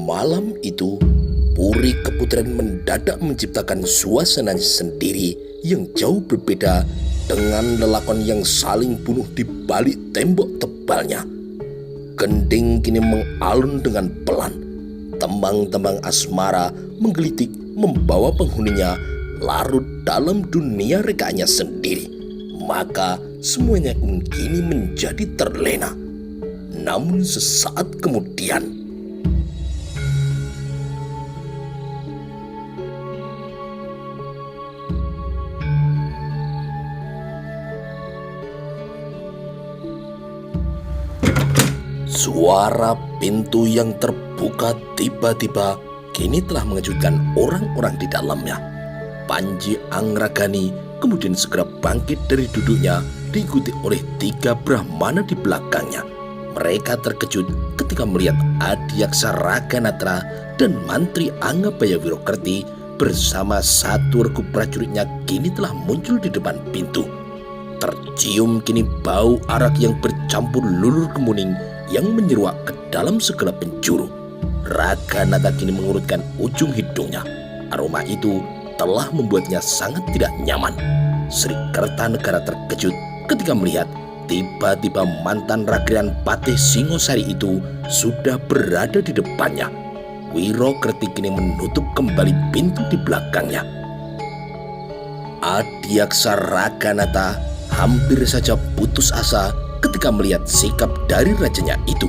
Malam itu, Puri Keputren mendadak menciptakan suasana sendiri yang jauh berbeda dengan lelakon yang saling bunuh di balik tembok tebalnya. Gending kini mengalun dengan pelan. Tembang-tembang asmara menggelitik membawa penghuninya larut dalam dunia rekaannya sendiri. Maka semuanya pun kini menjadi terlena. Namun sesaat kemudian, suara pintu yang terbuka tiba-tiba kini telah mengejutkan orang-orang di dalamnya. Panji Angragani kemudian segera bangkit dari duduknya, diikuti oleh 3 Brahmana di belakangnya. Mereka terkejut ketika melihat Adiaksa Raganatra dan Mantri Angabaya Wirokerti bersama 1 regu prajuritnya kini telah muncul di depan pintu. Tercium kini bau arak yang bercampur lulur kemuning yang menyeruak ke dalam segala penjuru. Raganata kini mengurutkan ujung hidungnya. Aroma itu telah membuatnya sangat tidak nyaman. Sri Kertanegara terkejut ketika melihat tiba-tiba mantan Ragrian Patih Singosari itu sudah berada di depannya. Wirokerti kini menutup kembali pintu di belakangnya. Adiaksa Raganata hampir saja putus asa ketika melihat sikap dari rajanya itu.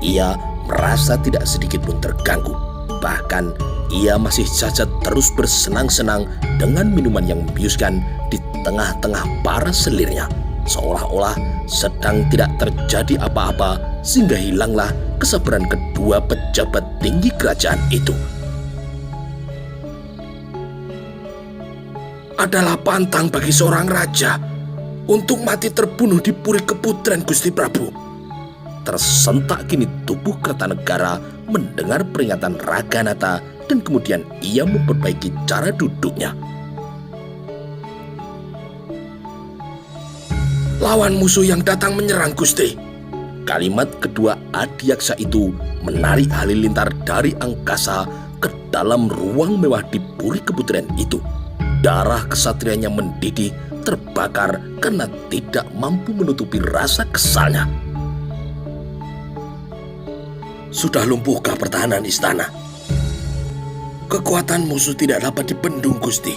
Ia merasa tidak sedikit pun terganggu. Bahkan ia masih saja terus bersenang-senang dengan minuman yang membiuskan di tengah-tengah para selirnya, seolah-olah sedang tidak terjadi apa-apa, sehingga hilanglah kesabaran kedua pejabat tinggi kerajaan itu. Adalah pantang bagi seorang raja untuk mati terbunuh di Puri Keputren, Gusti Prabu. Tersentak kini tubuh Kertanegara mendengar peringatan Raganata dan kemudian ia memperbaiki cara duduknya. Lawan musuh yang datang menyerang, Gusti. Kalimat kedua Adiaksa itu menarik halilintar dari angkasa ke dalam ruang mewah di Puri Keputren itu. Darah kesatrianya mendidih, terbakar karena tidak mampu menutupi rasa kesalnya. Sudah lumpuhkah pertahanan istana? Kekuatan musuh tidak dapat dibendung, Gusti.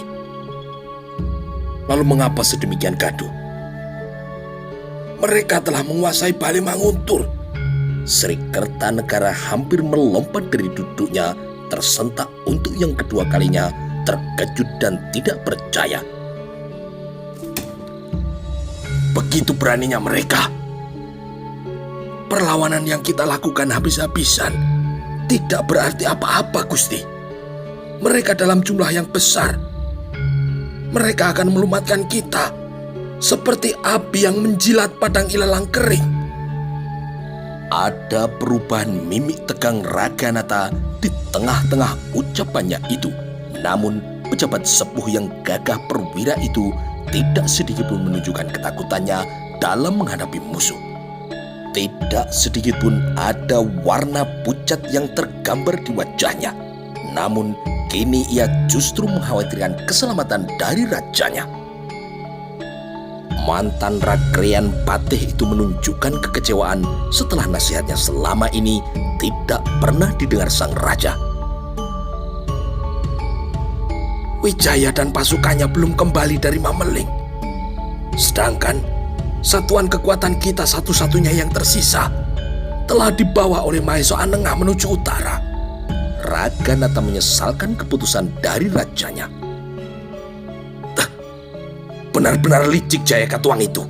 Lalu mengapa sedemikian gaduh? Mereka telah menguasai Balimanguntur. Sri Kertanegara hampir melompat dari duduknya, tersentak untuk yang kedua kalinya, terkejut dan tidak percaya. Begitu beraninya mereka. Perlawanan yang kita lakukan habis-habisan tidak berarti apa-apa, Gusti. Mereka dalam jumlah yang besar. Mereka akan melumatkan kita seperti api yang menjilat padang ilalang kering. Ada perubahan mimik tegang Raganata di tengah-tengah ucapannya itu. Namun pejabat sepuh yang gagah perwira itu tidak sedikit pun menunjukkan ketakutannya dalam menghadapi musuh. Tidak sedikit pun ada warna pucat yang tergambar di wajahnya. Namun kini ia justru mengkhawatirkan keselamatan dari rajanya. Mantan Ragrian Patih itu menunjukkan kekecewaan setelah nasihatnya selama ini tidak pernah didengar sang raja. Wijaya dan pasukannya belum kembali dari Mameling. Sedangkan satuan kekuatan kita satu-satunya yang tersisa telah dibawa oleh Mahesa Anengah menuju utara. Raganata menyesalkan keputusan dari rajanya. Benar-benar licik Jaya Katuang itu.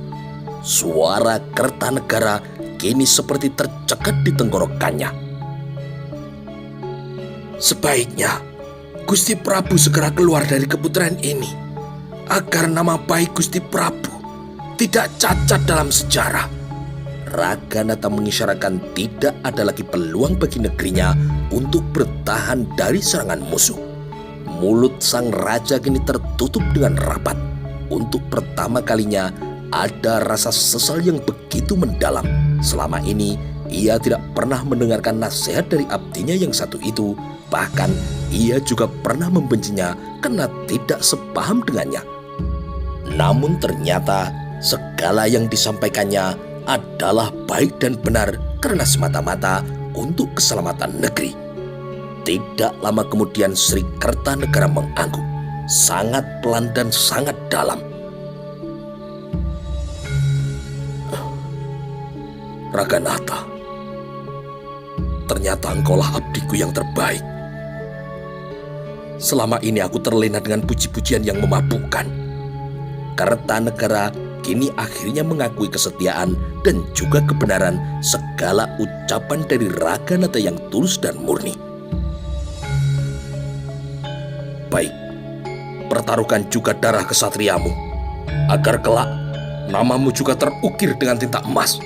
Suara Kertanegara kini seperti tercekat di tenggorokannya. Sebaiknya Gusti Prabu segera keluar dari keputren ini, agar nama baik Gusti Prabu tidak cacat dalam sejarah. Raganata mengisyaratkan tidak ada lagi peluang bagi negerinya untuk bertahan dari serangan musuh. Mulut sang raja kini tertutup dengan rapat. Untuk pertama kalinya ada rasa sesal yang begitu mendalam. Selama ini ia tidak pernah mendengarkan nasihat dari abdinya yang satu itu. Bahkan ia juga pernah membencinya karena tidak sepaham dengannya. Namun ternyata segala yang disampaikannya adalah baik dan benar karena semata-mata untuk keselamatan negeri. Tidak lama kemudian Sri Kertanegara mengangguk, sangat pelan dan sangat dalam. Raganatha, ternyata engkaulah abdiku yang terbaik. Selama ini aku terlena dengan puji-pujian yang memabukkan. Kertanegara kini akhirnya mengakui kesetiaan dan juga kebenaran segala ucapan dari Raganatha yang tulus dan murni. Baik, pertaruhkan juga darah kesatriamu, agar kelak namamu juga terukir dengan tinta emas.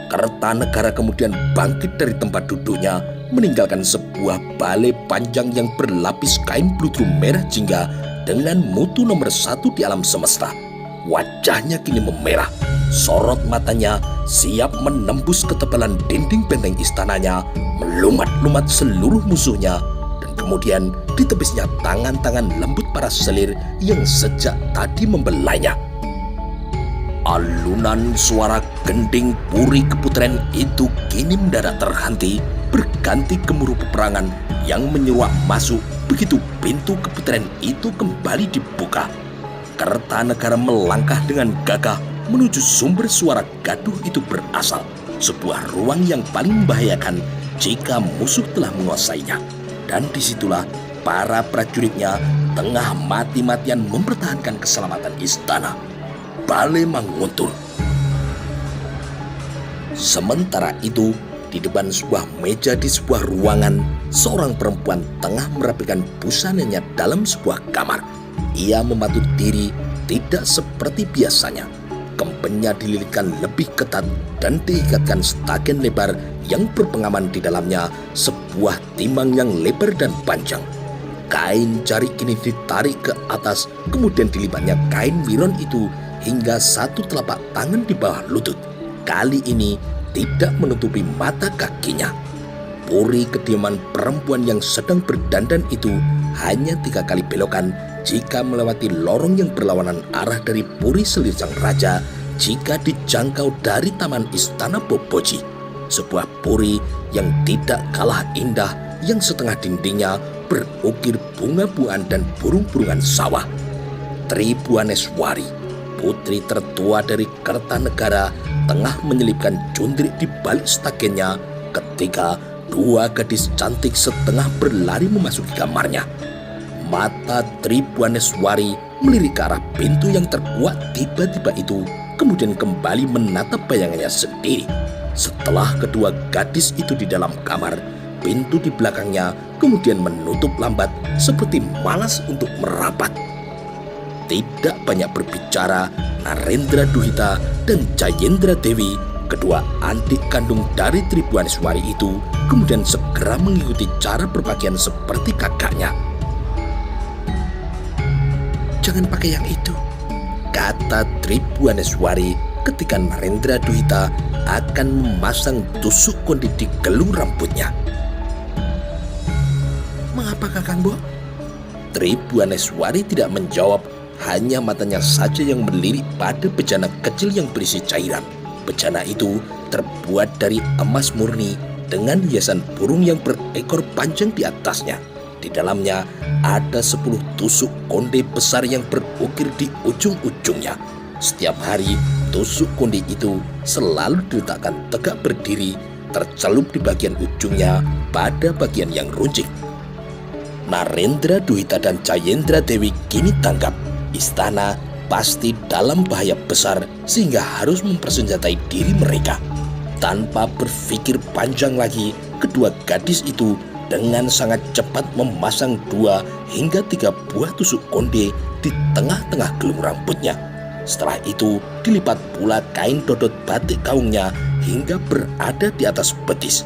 Kertanegara kemudian bangkit dari tempat duduknya, meninggalkan sebuah balai panjang yang berlapis kain bludru merah jingga dengan mutu nomor 1 di alam semesta. Wajahnya kini memerah, sorot matanya siap menembus ketebalan dinding benteng istananya, melumat-lumat seluruh musuhnya, dan kemudian ditepisnya tangan-tangan lembut para selir yang sejak tadi membelainya. Alunan suara gending Puri Keputren itu kini mendadak terhenti, berganti gemuruh peperangan yang menyeruak masuk begitu pintu keputren itu kembali dibuka. Kertanegara melangkah dengan gagah menuju sumber suara gaduh itu berasal, sebuah ruang yang paling membahayakan jika musuh telah menguasainya. Dan disitulah para prajuritnya tengah mati-matian mempertahankan keselamatan istana. Balai Manguntul. Sementara itu, di depan sebuah meja di sebuah ruangan, seorang perempuan tengah merapikan busananya dalam sebuah kamar. Ia mematut diri tidak seperti biasanya. Kempennya dililitkan lebih ketat dan diikatkan stagen lebar yang berpengaman di dalamnya sebuah timang yang lebar dan panjang. Kain jarik kini ditarik ke atas, kemudian dilibatnya kain wiron itu hingga satu telapak tangan di bawah lutut. Kali ini tidak menutupi mata kakinya. Puri kediaman perempuan yang sedang berdandan itu hanya 3 kali belokan jika melewati lorong yang berlawanan arah dari Puri Selir Sang Raja jika dijangkau dari taman istana Boboji. Sebuah puri yang tidak kalah indah, yang setengah dindingnya berukir bunga-bungaan dan burung-burungan sawah. Tribuaneswari, putri tertua dari Kertanegara, tengah menyelipkan cundrik di balik stagennya ketika 2 gadis cantik setengah berlari memasuki kamarnya. Mata Tribuaneswari melirik ke arah pintu yang terkuat tiba-tiba itu, kemudian kembali menatap bayangannya sendiri. Setelah kedua gadis itu di dalam kamar, pintu di belakangnya kemudian menutup lambat seperti malas untuk merapat. Tidak banyak berbicara, Narendra Duhita dan Jayendra Dewi, kedua adik kandung dari Tribuaneswari itu, kemudian segera mengikuti cara berpakaian seperti kakaknya. "Jangan pakai yang itu," kata Tribuaneswari ketika Narendra Duhita akan memasang tusuk konde di gelung rambutnya. "Mengapa Kakang, Bo?" Tribuaneswari tidak menjawab, hanya matanya saja yang melirik pada bejana kecil yang berisi cairan. Bejana itu terbuat dari emas murni dengan hiasan burung yang berekor panjang di atasnya. Di dalamnya ada 10 tusuk konde besar yang berukir di ujung-ujungnya. Setiap hari tusuk konde itu selalu diletakkan tegak berdiri, tercelup di bagian ujungnya pada bagian yang runcing. Narendra Duhita dan Jayendra Dewi kini tanggap istana pasti dalam bahaya besar sehingga harus mempersenjatai diri mereka. Tanpa berpikir panjang lagi, kedua gadis itu dengan sangat cepat memasang 2 hingga 3 buah tusuk konde di tengah-tengah gelung rambutnya. Setelah itu dilipat pula kain dodot batik kaungnya hingga berada di atas betis.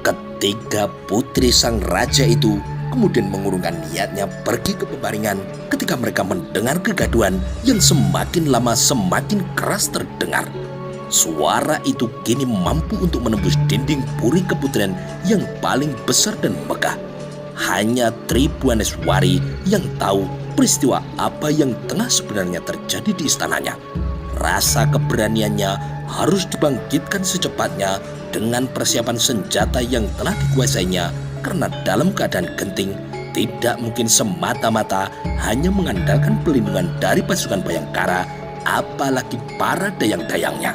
Ketiga putri sang raja itu kemudian mengurungkan niatnya pergi ke pebaringan ketika mereka mendengar kegaduhan yang semakin lama semakin keras terdengar. Suara itu kini mampu untuk menembus dinding puri keputrian yang paling besar dan megah. Hanya Tribhuwaneswari yang tahu peristiwa apa yang tengah sebenarnya terjadi di istananya. Rasa keberaniannya harus dibangkitkan secepatnya dengan persiapan senjata yang telah dikuasainya, karena dalam keadaan genting tidak mungkin semata-mata hanya mengandalkan perlindungan dari pasukan Bayangkara, apalagi para dayang-dayangnya.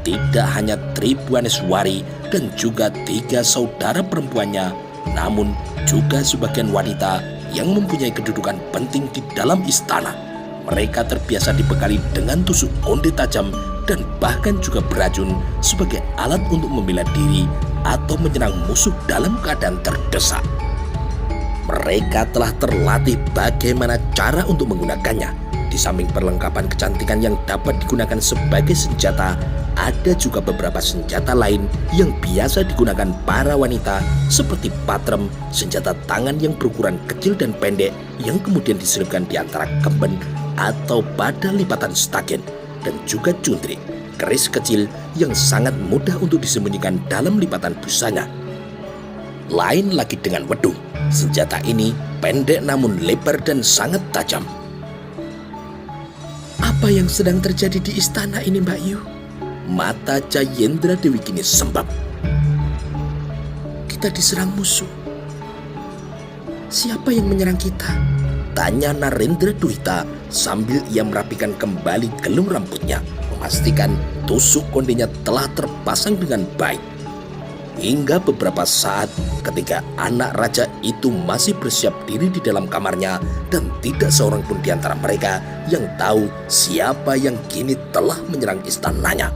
Tidak hanya Tribhuwaneswari dan juga 3 saudara perempuannya, namun juga sebagian wanita yang mempunyai kedudukan penting di dalam istana. Mereka terbiasa dibekali dengan tusuk konde tajam dan bahkan juga beracun sebagai alat untuk membela diri atau menyerang musuh dalam keadaan terdesak. Mereka telah terlatih bagaimana cara untuk menggunakannya. Di samping perlengkapan kecantikan yang dapat digunakan sebagai senjata, ada juga beberapa senjata lain yang biasa digunakan para wanita, seperti patrem, senjata tangan yang berukuran kecil dan pendek yang kemudian diselipkan di antara kemben atau pada lipatan stagen, dan juga cundrik, keris kecil yang sangat mudah untuk disembunyikan dalam lipatan busanya. Lain lagi dengan wedung. Senjata ini pendek namun lebar dan sangat tajam. Apa yang sedang terjadi di istana ini, Mbak Yu? Mata Cayendra Dewi kini sembab. Kita diserang musuh. Siapa yang menyerang kita? Tanya Narendra Duhita sambil ia merapikan kembali gelung rambutnya, memastikan tusuk kondenya telah terpasang dengan baik. Hingga beberapa saat ketika anak raja itu masih bersiap diri di dalam kamarnya dan tidak seorang pun di antara mereka yang tahu siapa yang kini telah menyerang istananya.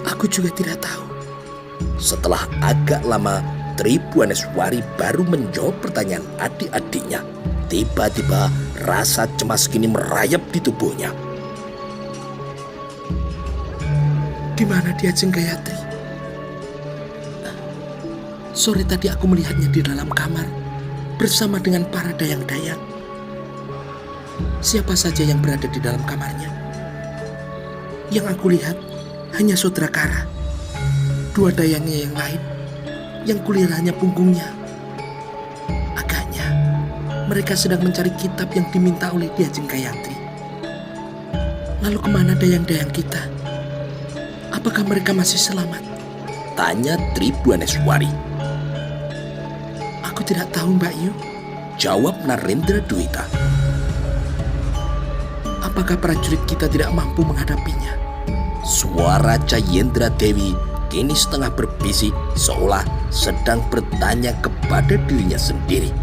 Aku juga tidak tahu. Setelah agak lama, Tribhuwaneswari baru menjawab pertanyaan adik-adiknya. Tiba-tiba rasa cemas kini merayap di tubuhnya. Di mana dia, Ajeng Gayatri? Sore tadi aku melihatnya di dalam kamar bersama dengan para dayang-dayang. Siapa saja yang berada di dalam kamarnya? Yang aku lihat hanya Sodrakara, 2 dayangnya yang lain, yang kulihat hanya punggungnya. Agaknya mereka sedang mencari kitab yang diminta oleh Ki Ajeng Gayatri. Lalu kemana dayang-dayang kita? Apakah mereka masih selamat? Tanya Tribhuwaneswari. Aku tidak tahu, Mbak Yu. Jawab Narendra Duhita. Apakah prajurit kita tidak mampu menghadapinya? Suara Cayendra Dewi kini setengah berbisik, seolah sedang bertanya kepada dirinya sendiri.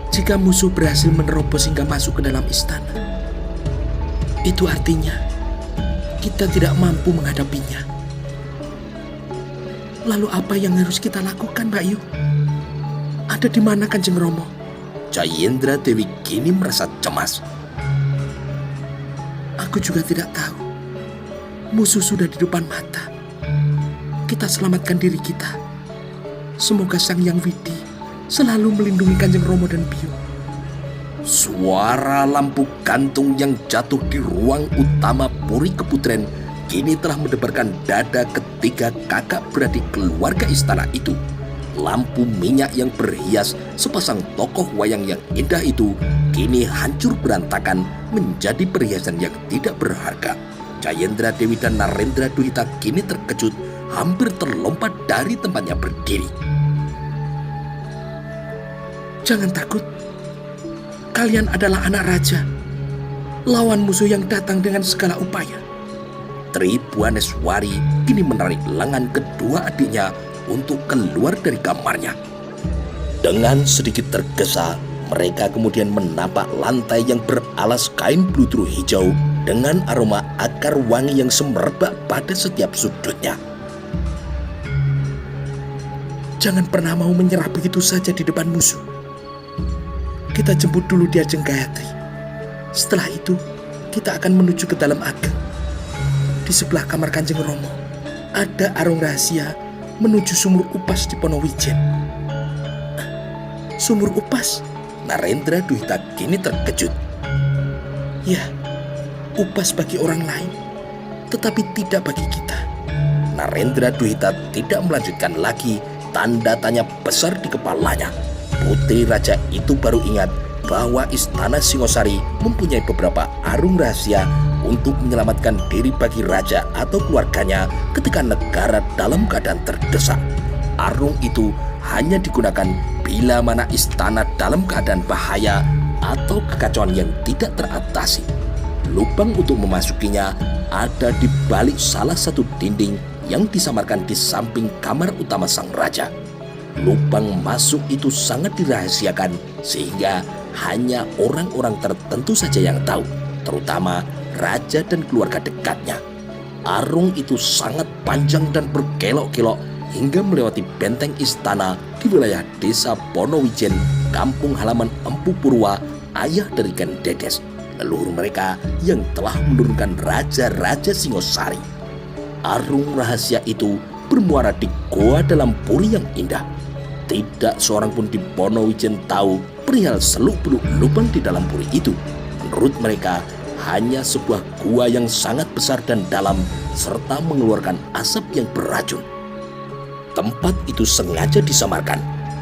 Jika musuh berhasil menerobos hingga masuk ke dalam istana, itu artinya kita tidak mampu menghadapinya. Lalu apa yang harus kita lakukan, Mbak Yu? Ada di mana Kanjeng Romo? Cayendra Dewi kini merasa cemas. Aku juga tidak tahu. Musuh sudah di depan mata. Kita selamatkan diri kita. Semoga Sang Hyang Widi selalu melindungi Kanjeng Romo dan Biyu. Suara lampu gantung yang jatuh di ruang utama Puri Keputren kini telah mendebarkan dada ketiga kakak beradik keluarga istana itu. Lampu minyak yang berhias sepasang tokoh wayang yang indah itu kini hancur berantakan menjadi perhiasan yang tidak berharga. Cayendra Dewi dan Narendra Duhita kini terkejut, hampir terlompat dari tempatnya berdiri. Jangan takut. Kalian adalah anak raja, lawan musuh yang datang dengan segala upaya. Tribhuwaneswari kini menarik lengan kedua adiknya untuk keluar dari kamarnya. Dengan sedikit tergesa, mereka kemudian menapak lantai yang beralas kain bludru hijau dengan aroma akar wangi yang semerbak pada setiap sudutnya. Jangan pernah mau menyerah begitu saja di depan musuh. Kita jemput dulu di Ajeng Gayatri. Setelah itu, kita akan menuju ke dalam ageng. Di sebelah kamar Kanjeng Romo, ada arung rahasia menuju sumur upas di Ponowijen. Sumur upas? Narendra Duhita kini terkejut. Ya, upas bagi orang lain, tetapi tidak bagi kita. Narendra Duhita tidak melanjutkan lagi, tanda tanya besar di kepalanya. Putri raja itu baru ingat bahwa istana Singosari mempunyai beberapa arung rahasia untuk menyelamatkan diri bagi raja atau keluarganya ketika negara dalam keadaan terdesak. Arung itu hanya digunakan bila mana istana dalam keadaan bahaya atau kekacauan yang tidak teratasi. Lubang untuk memasukinya ada di balik salah satu dinding yang disamarkan di samping kamar utama sang raja. Lubang masuk itu sangat dirahasiakan sehingga hanya orang-orang tertentu saja yang tahu, terutama raja dan keluarga dekatnya. Arung itu sangat panjang dan berkelok-kelok hingga melewati benteng istana di wilayah desa Ponowijen, kampung halaman Empu Purwa, ayah dari Ken Dedes, leluhur mereka yang telah menurunkan raja-raja Singosari. Arung rahasia itu bermuara di goa dalam puri yang indah. Tidak seorang pun di Ponowijen tahu perihal seluk-beluk lubang di dalam puri itu. Menurut mereka, hanya sebuah gua yang sangat besar dan dalam serta mengeluarkan asap yang beracun. Tempat itu sengaja disamarkan.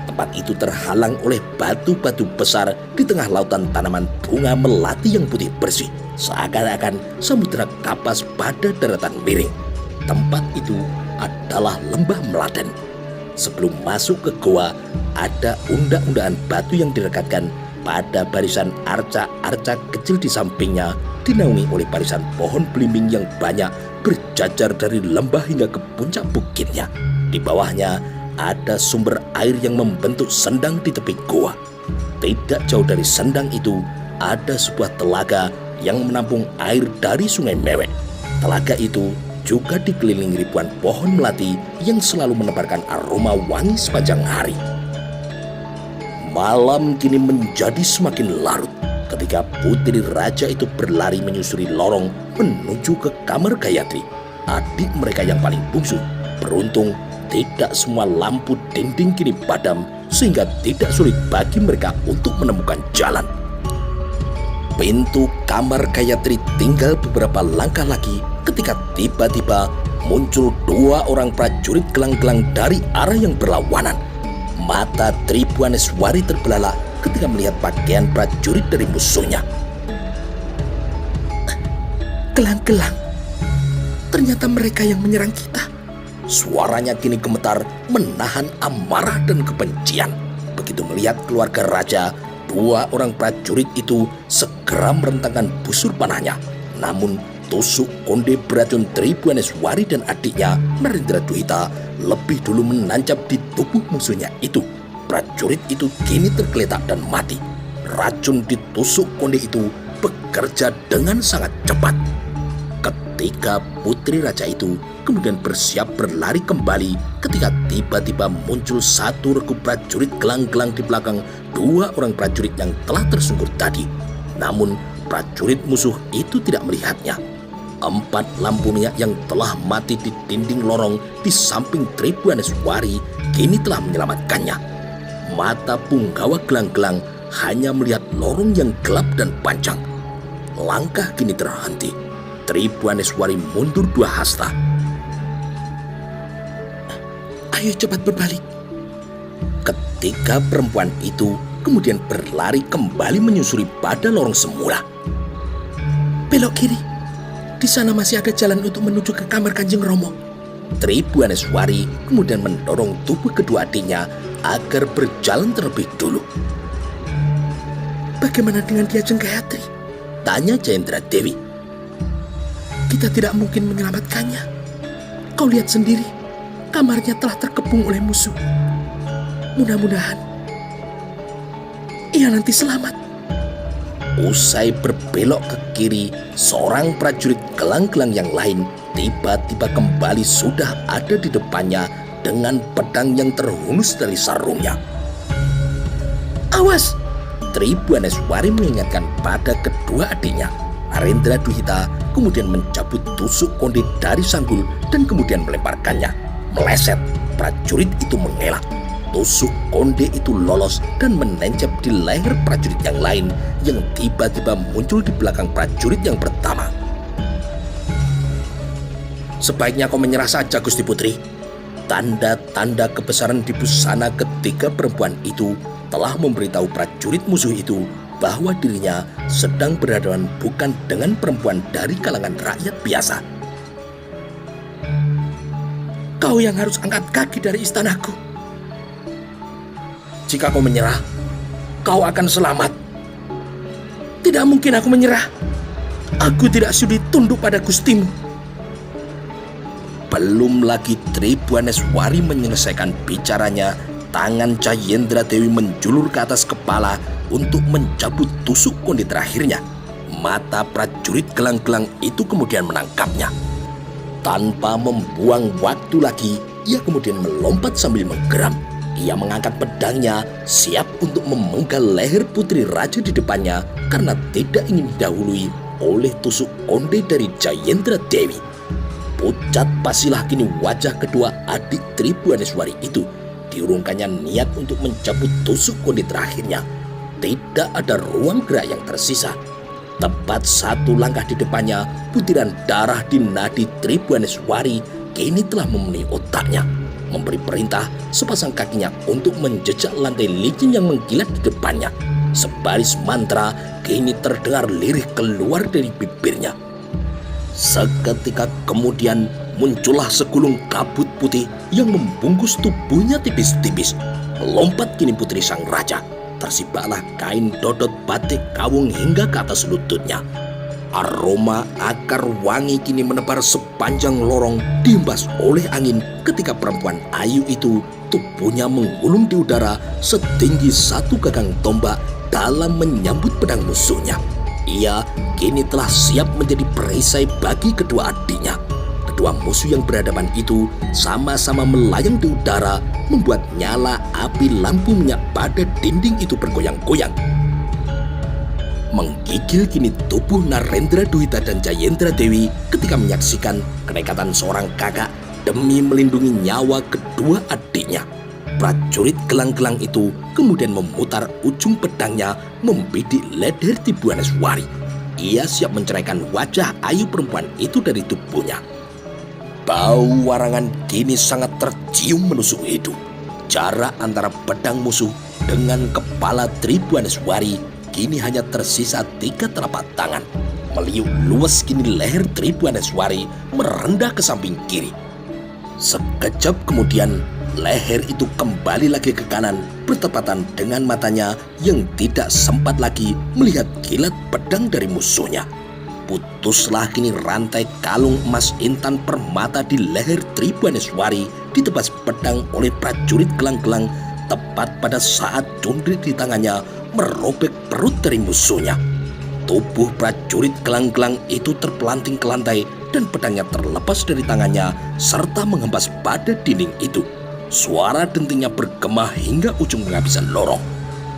Tempat itu terhalang oleh batu-batu besar di tengah lautan tanaman bunga melati yang putih bersih, seakan-akan samudera kapas pada daratan miring. Tempat itu adalah lembah Meladen. Sebelum masuk ke goa, ada undak-undakan batu yang direkatkan pada barisan arca-arca kecil di sampingnya, dinaungi oleh barisan pohon belimbing yang banyak berjajar dari lembah hingga ke puncak bukitnya. Di bawahnya ada sumber air yang membentuk sendang di tepi goa. Tidak jauh dari sendang itu ada sebuah telaga yang menampung air dari Sungai Mewek. Telaga itu juga dikelilingi ribuan pohon melati yang selalu menebarkan aroma wangi sepanjang hari. Malam kini menjadi semakin larut ketika putri raja itu berlari menyusuri lorong menuju ke kamar Gayatri, adik mereka yang paling bungsu. Beruntung tidak semua lampu dinding kini padam sehingga tidak sulit bagi mereka untuk menemukan jalan. Pintu kamar Gayatri tinggal beberapa langkah lagi ketika tiba-tiba muncul dua orang prajurit gelang-gelang dari arah yang berlawanan. Mata Tribuaneswari terbelalak ketika melihat pakaian prajurit dari musuhnya. Gelang-gelang, ternyata mereka yang menyerang kita. Suaranya kini gemetar menahan amarah dan kebencian. Begitu melihat keluarga raja, dua orang prajurit itu segera merentangkan busur panahnya. Namun tusuk konde beracun Tribuaneswari dan adiknya Narendra Duhita lebih dulu menancap di tubuh musuhnya itu. Prajurit itu kini tergeletak dan mati. Racun di tusuk konde itu bekerja dengan sangat cepat. Ketika putri raja itu kemudian bersiap berlari kembali ketika tiba-tiba muncul satu regu prajurit gelang-gelang di belakang dua orang prajurit yang telah tersungkur tadi. Namun prajurit musuh itu tidak melihatnya. 4 lampu minyak yang telah mati di dinding lorong di samping Tribuaneswari kini telah menyelamatkannya. Mata punggawa gelang-gelang hanya melihat lorong yang gelap dan panjang. Langkah kini terhenti. Tribuaneswari mundur 2 hasta. Ayo cepat berbalik. Ketika perempuan itu kemudian berlari kembali menyusuri pada lorong semula. Belok kiri. Di sana masih ada jalan untuk menuju ke kamar Kanjeng Romo. Tribuaneswari kemudian mendorong tubuh kedua adiknya agar berjalan terlebih dulu. Bagaimana dengan Ki Ajeng Gayatri? Tanya Jayendra Dewi. Kita tidak mungkin menyelamatkannya. Kau lihat sendiri, kamarnya telah terkepung oleh musuh. Mudah-mudahan ia nanti selamat. Usai berbelok ke kiri, seorang prajurit gelang-gelang yang lain tiba-tiba kembali sudah ada di depannya dengan pedang yang terhunus dari sarungnya. Awas! Tribuaneswari mengingatkan pada kedua adiknya. Narendra Duhita kemudian mencabut tusuk konde dari sanggul dan kemudian melemparkannya. Meleset, prajurit itu mengelak. tusuk konde itu lolos dan menancap di leher prajurit yang lain yang tiba-tiba muncul di belakang prajurit yang pertama. "Sebaiknya kau menyerah saja, Gusti Putri." Tanda-tanda kebesaran di busana ketiga perempuan itu telah memberitahu prajurit musuh itu bahwa dirinya sedang berhadapan bukan dengan perempuan dari kalangan rakyat biasa. "Kau yang harus angkat kaki dari istanaku. Jika kau menyerah, kau akan selamat." "Tidak mungkin aku menyerah. Aku tidak sudi tunduk pada gustimu." Belum lagi Tribuaneswari menyelesaikan bicaranya, tangan Cayendra Dewi menjulur ke atas kepala untuk mencabut tusuk konde terakhirnya. Mata prajurit gelang-gelang itu kemudian menangkapnya. Tanpa membuang waktu lagi, ia kemudian melompat sambil menggeram. Ia mengangkat pedangnya, siap untuk memenggal leher putri raja di depannya karena tidak ingin didahului oleh tusuk konde dari Cayendra Dewi. Pucat pasilah kini wajah kedua adik Tribuaneswari itu. Diurungkannya niat untuk mencabut tusuk konde terakhirnya. Tidak ada ruang gerak yang tersisa. Tepat satu langkah di depannya, butiran darah di nadi Tribuaneswari kini telah memenuhi otaknya. Memberi perintah sepasang kakinya untuk menjejak lantai licin yang mengkilat di depannya. Sebaris mantra kini terdengar lirih keluar dari bibirnya. Seketika kemudian muncullah segulung kabut putih yang membungkus tubuhnya tipis-tipis. Melompat kini putri sang raja. Tersibaklah kain dodot batik kawung hingga ke atas lututnya. Aroma akar wangi kini menebar sepanjang lorong dihembas oleh angin ketika perempuan ayu itu tubuhnya menggulung di udara setinggi satu gagang tombak dalam menyambut pedang musuhnya. Ia kini telah siap menjadi perisai bagi kedua adiknya. Kedua musuh yang berhadapan itu sama-sama melayang di udara, membuat nyala api lampu minyak pada dinding itu bergoyang-goyang. Menggigil kini tubuh Narendra Duhita dan Cayendra Dewi ketika menyaksikan kenekatan seorang kakak demi melindungi nyawa kedua adiknya. Prajurit gelang-gelang itu kemudian memutar ujung pedangnya membidik leher Tribuaneswari. Ia siap menceraikan wajah ayu perempuan itu dari tubuhnya. Bau warangan kini sangat tercium menusuk hidung. Jarak antara pedang musuh dengan kepala Tribuaneswari kini hanya tersisa 3 telapak tangan. Meliuk luas kini leher Tribuaneswari merendah ke samping kiri. Sekejap kemudian leher itu kembali lagi ke kanan bertepatan dengan matanya yang tidak sempat lagi melihat kilat pedang dari musuhnya. Putuslah kini rantai kalung emas intan permata di leher Tribuaneswari ditebas pedang oleh prajurit gelang-gelang tepat pada saat cundrit di tangannya merobek perut dari musuhnya. Tubuh prajurit gelang-gelang itu terpelanting ke lantai dan pedangnya terlepas dari tangannya serta menghempas pada dinding itu. Suara dentingnya bergema hingga ujung penghabisan lorong.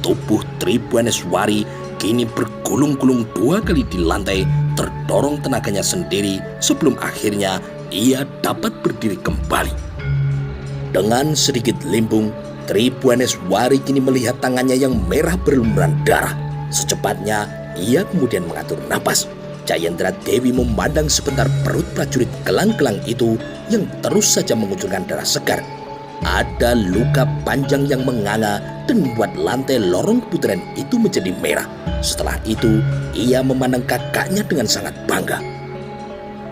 Tubuh Tribuaneswari kini bergulung-gulung 2 kali di lantai, terdorong tenaganya sendiri sebelum akhirnya ia dapat berdiri kembali. Dengan sedikit limbung, Tribuaneswari kini melihat tangannya yang merah berlumuran darah. Secepatnya ia kemudian mengatur napas. Cayendra Dewi memandang sebentar perut prajurit gelang-gelang itu yang terus saja mengucurkan darah segar. Ada luka panjang yang menganga dan membuat lantai lorong putaran itu menjadi merah. Setelah itu, ia memandang kakaknya dengan sangat bangga.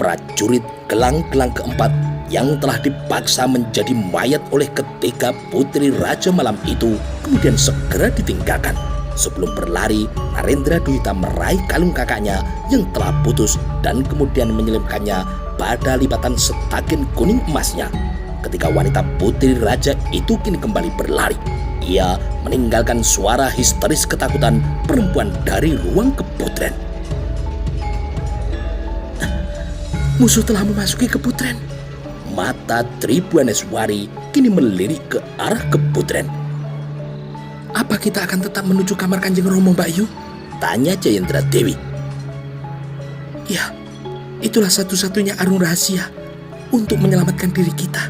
Prajurit gelang-gelang keempat yang telah dipaksa menjadi mayat oleh ketiga putri raja malam itu kemudian segera ditinggalkan. Sebelum berlari, Narendra Duhita meraih kalung kakaknya yang telah putus dan kemudian menyelipkannya pada lipatan setagen kuning emasnya. Ketika wanita putri raja itu kini kembali berlari, ia meninggalkan suara histeris ketakutan perempuan dari ruang keputren. Musuh telah memasuki keputren. Mata Tribuaneswari kini melirik ke arah keputren. Apa kita akan tetap menuju kamar Kanjeng Romo, Mbak Yu? Tanya Cayendra Dewi. Ya, itulah satu-satunya arung rahasia untuk menyelamatkan diri kita.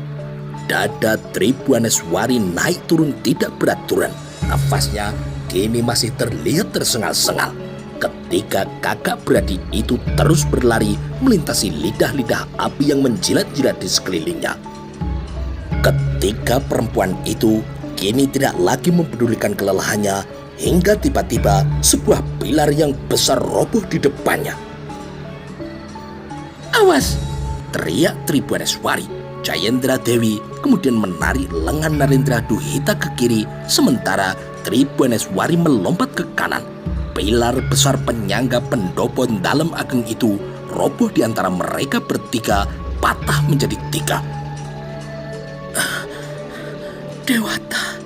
Dada Tribuaneswari naik turun tidak beraturan. Nafasnya kini masih terlihat tersengal-sengal ketika kakak beradik itu terus berlari melintasi lidah-lidah api yang menjilat-jilat di sekelilingnya. Ketika perempuan itu kini tidak lagi mempedulikan kelelahannya, hingga tiba-tiba sebuah pilar yang besar roboh di depannya. Awas! Teriak Tribuaneswari. Jayendra Dewi kemudian menarik lengan Narendra Duhita ke kiri, sementara Tribuaneswari melompat ke kanan. Pilar besar penyangga pendopo dalam ageng itu roboh di antara mereka bertiga, patah menjadi 3. Dewata!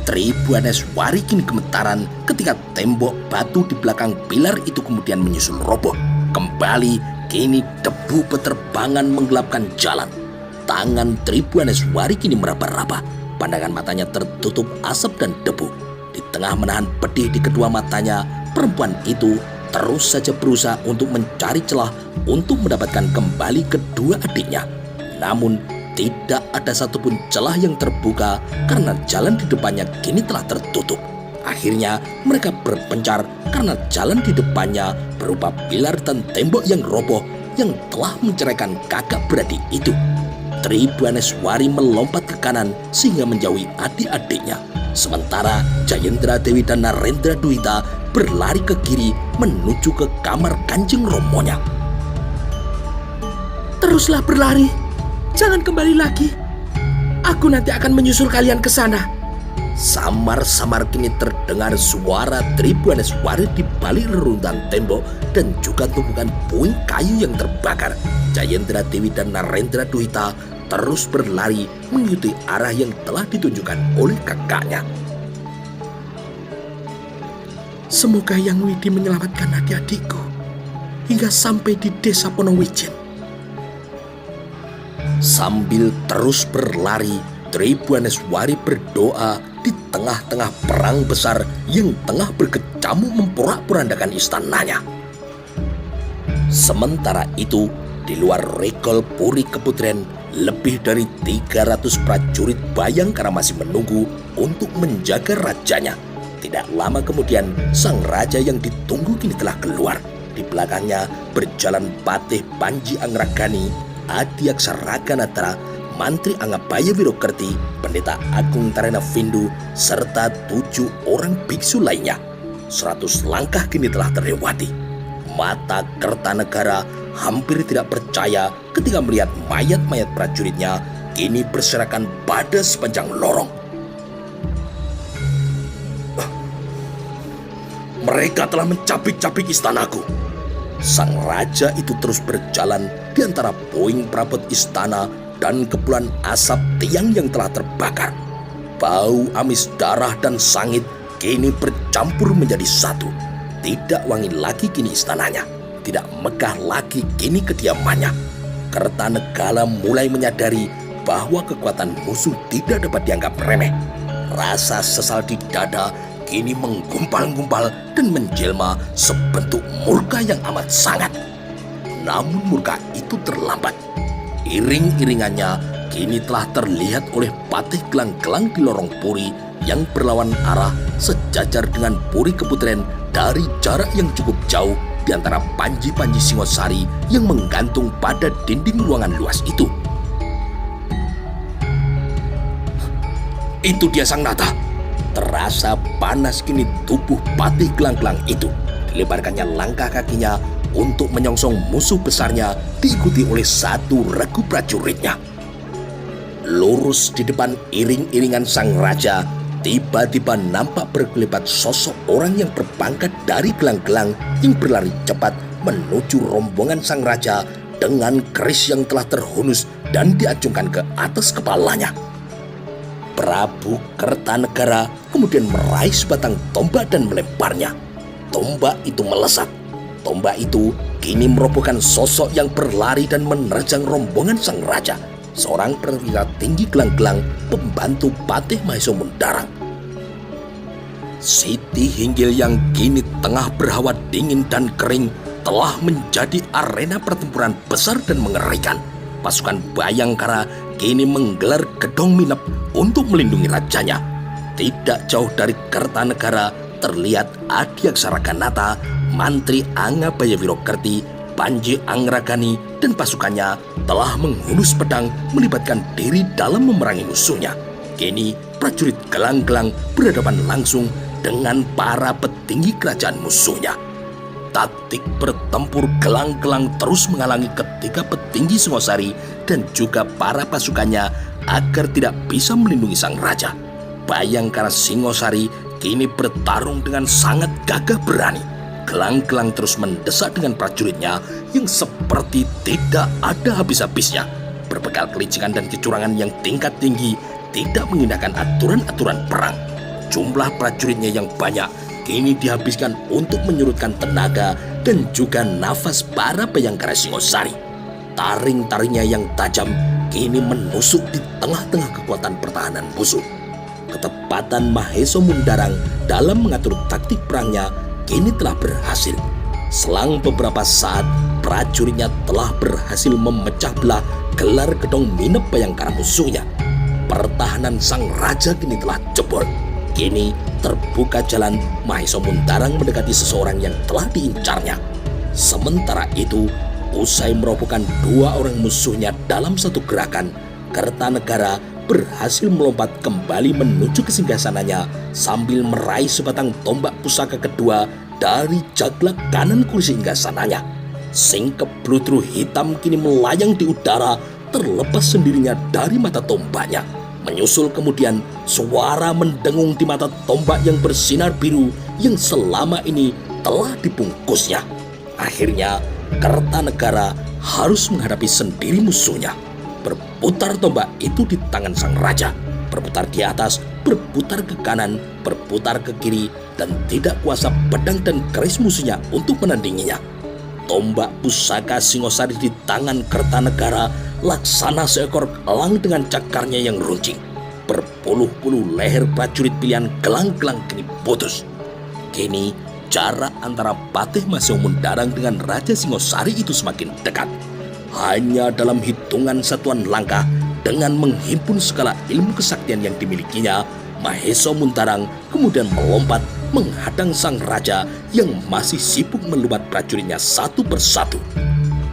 Tribuaneswari kini gemetaran ketika tembok batu di belakang pilar itu kemudian menyusul roboh. Kembali kini debu beterbangan menggelapkan jalan. Tangan Tribuaneswari kini meraba-raba. Pandangan matanya tertutup asap dan debu. Di tengah menahan pedih di kedua matanya, perempuan itu terus saja berusaha untuk mencari celah untuk mendapatkan kembali kedua adiknya. Namun tidak ada satupun celah yang terbuka karena jalan di depannya kini telah tertutup. Akhirnya mereka berpencar karena jalan di depannya berupa pilar dan tembok yang roboh yang telah menceraikan kakak beradik itu. Tribuaneswari melompat ke kanan sehingga menjauhi adik-adiknya. Sementara Jayendra Dewi dan Narendra Duhita berlari ke kiri menuju ke kamar Kanjeng Romonya. Teruslah berlari, jangan kembali lagi. Aku nanti akan menyusul kalian ke sana. Samar-samar kini terdengar suara Tribuaneswari di balik reruntuhan tembok dan juga tumpukan puing kayu yang terbakar. Jayendra Dewi dan Narendra Duhita terus berlari mengikuti arah yang telah ditunjukkan oleh kakaknya. Semoga Yang Widi menyelamatkan adik-adikku hingga sampai di desa Ponowijen. Sambil terus berlari, Tribuaneswari berdoa di tengah-tengah perang besar yang tengah berkecamuk memporak-porandakan istananya. Sementara itu, di luar Regol Puri Keputren, lebih dari 300 prajurit Bayangkara masih menunggu untuk menjaga rajanya. Tidak lama kemudian, sang raja yang ditunggu kini telah keluar. Di belakangnya berjalan Patih Panji Angragani, Adiaksaraganatra, Mantri Angabaya Wirokerti, Pendeta Agung Tarena Vindu, serta 7 orang biksu lainnya. 100 langkah kini telah terlewati. Mata Kertanegara hampir tidak percaya ketika melihat mayat-mayat prajuritnya kini berserakan pada sepanjang lorong. Mereka telah mencapik-capik istanaku. Sang raja itu terus berjalan di antara puing perabot istana dan kepulan asap tiang yang telah terbakar. Bau amis darah dan sangit kini bercampur menjadi satu. Tidak wangi lagi kini istananya. Tidak megah lagi kini kediamannya. Kertanegala mulai menyadari bahwa kekuatan musuh tidak dapat dianggap remeh. Rasa sesal di dada kini menggumpal-gumpal dan menjelma sebentuk murka yang amat sangat. Namun murka itu terlambat. Iring-iringannya kini telah terlihat oleh Patih gelang-gelang di lorong puri yang berlawan arah sejajar dengan Puri Keputren dari jarak yang cukup jauh di antara panji-panji Singosari yang menggantung pada dinding ruangan luas itu. Itu dia Sang Nata. Terasa panas kini tubuh Patih gelang-gelang itu. Dilebarkannya langkah kakinya untuk menyongsong musuh besarnya diikuti oleh 1 regu prajuritnya. Lurus di depan iring-iringan sang raja, tiba-tiba nampak berkelipat sosok orang yang berpangkat dari gelang-gelang yang berlari cepat menuju rombongan sang raja dengan keris yang telah terhunus dan diacungkan ke atas kepalanya. Prabu Kertanegara kemudian meraih sebatang tombak dan melemparnya. Tombak itu melesat. Tombak itu kini merobohkan sosok yang berlari dan menerjang rombongan sang raja, seorang perwira tinggi gelang-gelang pembantu Patih Mahesa Mundarang. Siti Hinggil yang kini tengah berhawa dingin dan kering telah menjadi arena pertempuran besar dan mengerikan. Pasukan Bayangkara kini menggelar gedong minep untuk melindungi rajanya. Tidak jauh dari Kertanegara terlihat Adiaksara Ganata, Mantri Angabaya Wirokerti, Panji Angragani dan pasukannya telah menghunus pedang melibatkan diri dalam memerangi musuhnya. Kini prajurit gelang-gelang berhadapan langsung dengan para petinggi kerajaan musuhnya. Taktik bertempur gelang-gelang terus menghalangi ketiga petinggi Singosari dan juga para pasukannya agar tidak bisa melindungi sang raja. Bayangkara Singosari kini bertarung dengan sangat gagah berani. Gelang-gelang terus mendesak dengan prajuritnya yang seperti tidak ada habis-habisnya. Berbekal kelicikan dan kecurangan yang tingkat tinggi, tidak mengindahkan aturan-aturan perang. Jumlah prajuritnya yang banyak kini dihabiskan untuk menyurutkan tenaga dan juga nafas para Bayangkara Singosari. Taring-taringnya yang tajam kini menusuk di tengah-tengah kekuatan pertahanan musuh. Ketepatan Mahesa Mundarang dalam mengatur taktik perangnya kini telah berhasil. Selang beberapa saat, prajuritnya telah berhasil memecah belah gelar gedong minep Bayangkara musuhnya. Pertahanan sang raja kini telah jebol. Kini terbuka jalan Mahesa Mundarang mendekati seseorang yang telah diincarnya. Sementara itu, usai merobohkan dua orang musuhnya dalam satu gerakan, Kertanegara berhasil melompat kembali menuju ke singgasananya sambil meraih sebatang tombak pusaka kedua dari jaglak kanan kursi singgasananya. Singkep bludru hitam kini melayang di udara terlepas sendirinya dari mata tombaknya. Menyusul kemudian suara mendengung di mata tombak yang bersinar biru yang selama ini telah dibungkusnya. Akhirnya Kertanegara harus menghadapi sendiri musuhnya. Berputar tombak itu di tangan sang raja, berputar di atas, berputar ke kanan, berputar ke kiri, dan tidak kuasa pedang dan keris musuhnya untuk menandinginya. Tombak pusaka Singosari di tangan Kertanegara laksana seekor elang dengan cakarnya yang runcing. Berpuluh-puluh leher prajurit pilihan gelang-gelang kini putus. Kini jarak antara Patih Mahesa Mundarang dengan Raja Singosari itu semakin dekat. Hanya dalam hitungan satuan langkah dengan menghimpun segala ilmu kesaktian yang dimilikinya, Mahesa Mundarang kemudian melompat menghadang sang raja yang masih sibuk melubat prajuritnya satu persatu.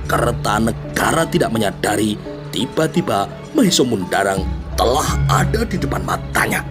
Kertanegara tidak menyadari tiba-tiba Mahesa Mundarang telah ada di depan matanya.